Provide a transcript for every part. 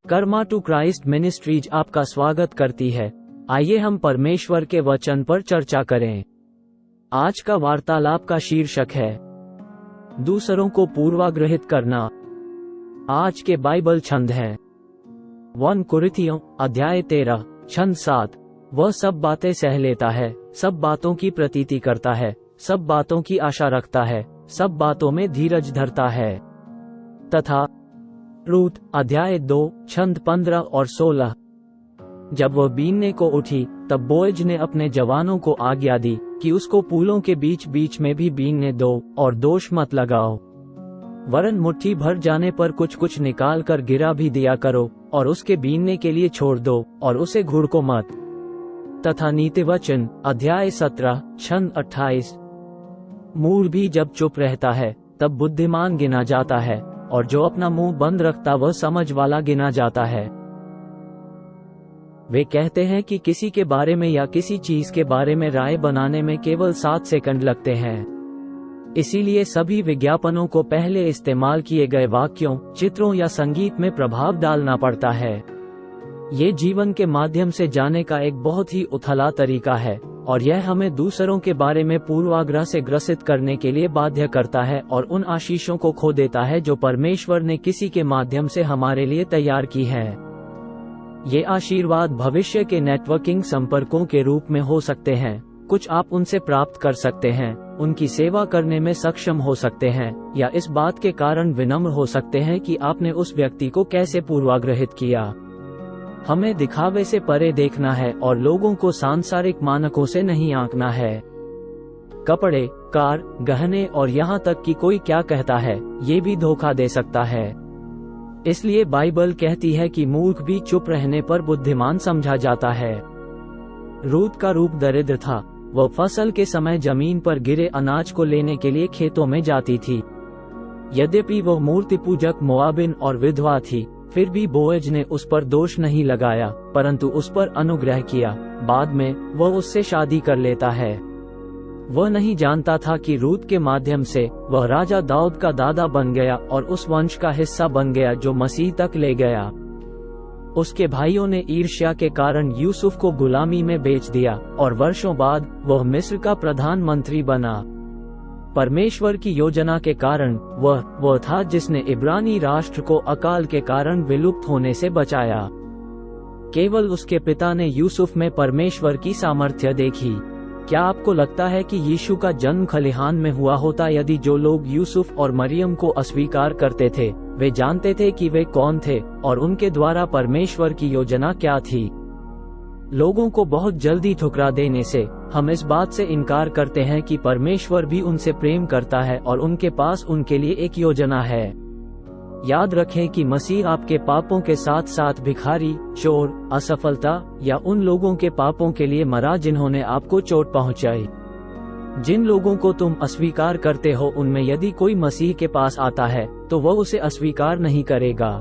Karma to Christ ministries आपका स्वागत करती है। आइए हम परमेश्वर के वचन पर चर्चा करें। आज का वार्तालाप का शीर्षक है दूसरों को पूर्वाग्रहित करना। आज के बाइबल छंद हैं 1 कुरिन्थियों अध्याय 13 छंद 7। वह सब बातें सह लेता है, सब बातों की प्रतीति करता है, सब बातों की आशा रखता है, सब बातों में धीरज धरता है। तथा रूत अध्याय 2 छंद 15 और 16। जब वह बीनने को उठी तब बोएज ने अपने जवानों को आज्ञा दी कि उसको फूलों के बीच बीच में भी बीनने दो और दोष मत लगाओ, वरन मुट्ठी भर जाने पर कुछ कुछ निकाल कर गिरा भी दिया करो और उसके बीनने के लिए छोड़ दो और उसे घुड़को मत। तथा नीतिवचन अध्याय 17 छंद 28। मूढ़ भी जब चुप रहता है तब बुद्धिमान गिना जाता है, और जो अपना मुंह बंद रखता वह समझ वाला गिना जाता है। वे कहते हैं कि किसी के बारे में या किसी चीज के बारे में राय बनाने में केवल 7 सेकंड लगते हैं। इसीलिए सभी विज्ञापनों को पहले इस्तेमाल किए गए वाक्यों, चित्रों या संगीत में प्रभाव डालना पड़ता है। ये जीवन के माध्यम से जाने का एक बहुत ही उथला तरीका है, और यह हमें दूसरों के बारे में पूर्वाग्रह से ग्रसित करने के लिए बाध्य करता है और उन आशीषों को खो देता है जो परमेश्वर ने किसी के माध्यम से हमारे लिए तैयार की है। ये आशीर्वाद भविष्य के नेटवर्किंग संपर्कों के रूप में हो सकते हैं। कुछ आप उनसे प्राप्त कर सकते हैं, उनकी सेवा करने में सक्षम हो सकते हैं, या इस बात के कारण विनम्र हो सकते हैं कि आपने उस व्यक्ति को कैसे पूर्वाग्रहित किया। हमें दिखावे से परे देखना है और लोगों को सांसारिक मानकों से नहीं आंकना है। कपड़े, कार, गहने और यहाँ तक कि कोई क्या कहता है, ये भी धोखा दे सकता है। इसलिए बाइबल कहती है कि मूर्ख भी चुप रहने पर बुद्धिमान समझा जाता है। रूत का रूप दरिद्र था। वह फसल के समय जमीन पर गिरे अनाज को लेने के लिए खेतों में जाती थी। यद्यपि वह मूर्ति पूजक मोआबिन और विधवा थी, फिर भी बोएज ने उस पर दोष नहीं लगाया, परंतु उस पर अनुग्रह किया। बाद में वह उससे शादी कर लेता है। वह नहीं जानता था कि रूत के माध्यम से वह राजा दाऊद का दादा बन गया और उस वंश का हिस्सा बन गया जो मसीह तक ले गया। उसके भाइयों ने ईर्ष्या के कारण यूसुफ को गुलामी में बेच दिया और वर्षों बाद वह मिस्र का प्रधानमंत्री बना। परमेश्वर की योजना के कारण वह था जिसने इब्रानी राष्ट्र को अकाल के कारण विलुप्त होने से बचाया। केवल उसके पिता ने यूसुफ में परमेश्वर की सामर्थ्य देखी। क्या आपको लगता है कि यीशु का जन्म खलिहान में हुआ होता यदि जो लोग यूसुफ और मरियम को अस्वीकार करते थे वे जानते थे कि वे कौन थे और उनके द्वारा परमेश्वर की योजना क्या थी? लोगों को बहुत जल्दी ठुकरा देने से हम इस बात से इनकार करते हैं कि परमेश्वर भी उनसे प्रेम करता है और उनके पास उनके लिए एक योजना है। याद रखें कि मसीह आपके पापों के साथ साथ भिखारी, चोर, असफलता या उन लोगों के पापों के लिए मरा जिन्होंने आपको चोट पहुंचाई। जिन लोगों को तुम अस्वीकार करते हो उनमें यदि कोई मसीह के पास आता है तो वह उसे अस्वीकार नहीं करेगा।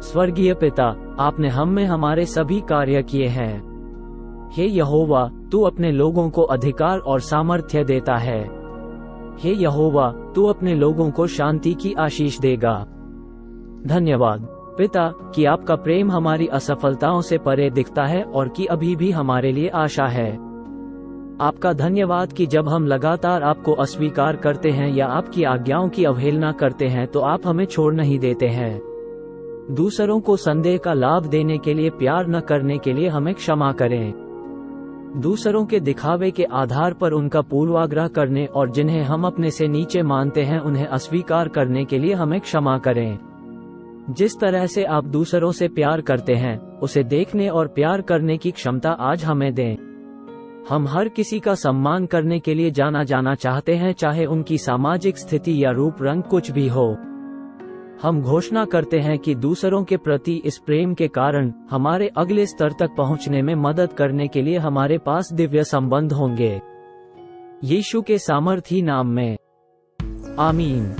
स्वर्गीय पिता, आपने हम में हमारे सभी कार्य किए हैं। हे यहोवा, तू अपने लोगों को अधिकार और सामर्थ्य देता है। हे यहोवा, तू अपने लोगों को शांति की आशीष देगा। धन्यवाद पिता कि आपका प्रेम हमारी असफलताओं से परे दिखता है और कि अभी भी हमारे लिए आशा है। आपका धन्यवाद कि जब हम लगातार आपको अस्वीकार करते हैं या आपकी आज्ञाओं की अवहेलना करते हैं तो आप हमें छोड़ नहीं देते हैं। दूसरों को संदेह का लाभ देने के लिए, प्यार न करने के लिए हमें क्षमा करें। दूसरों के दिखावे के आधार पर उनका पूर्वाग्रह करने और जिन्हें हम अपने से नीचे मानते हैं उन्हें अस्वीकार करने के लिए हमें क्षमा करें। जिस तरह से आप दूसरों से प्यार करते हैं उसे देखने और प्यार करने की क्षमता आज हमें दें। हम हर किसी का सम्मान करने के लिए जाना चाहते हैं, चाहे उनकी सामाजिक स्थिति या रूप रंग कुछ भी हो। हम घोषणा करते हैं कि दूसरों के प्रति इस प्रेम के कारण हमारे अगले स्तर तक पहुंचने में मदद करने के लिए हमारे पास दिव्य संबंध होंगे। यीशु के सामर्थी नाम में, आमीन।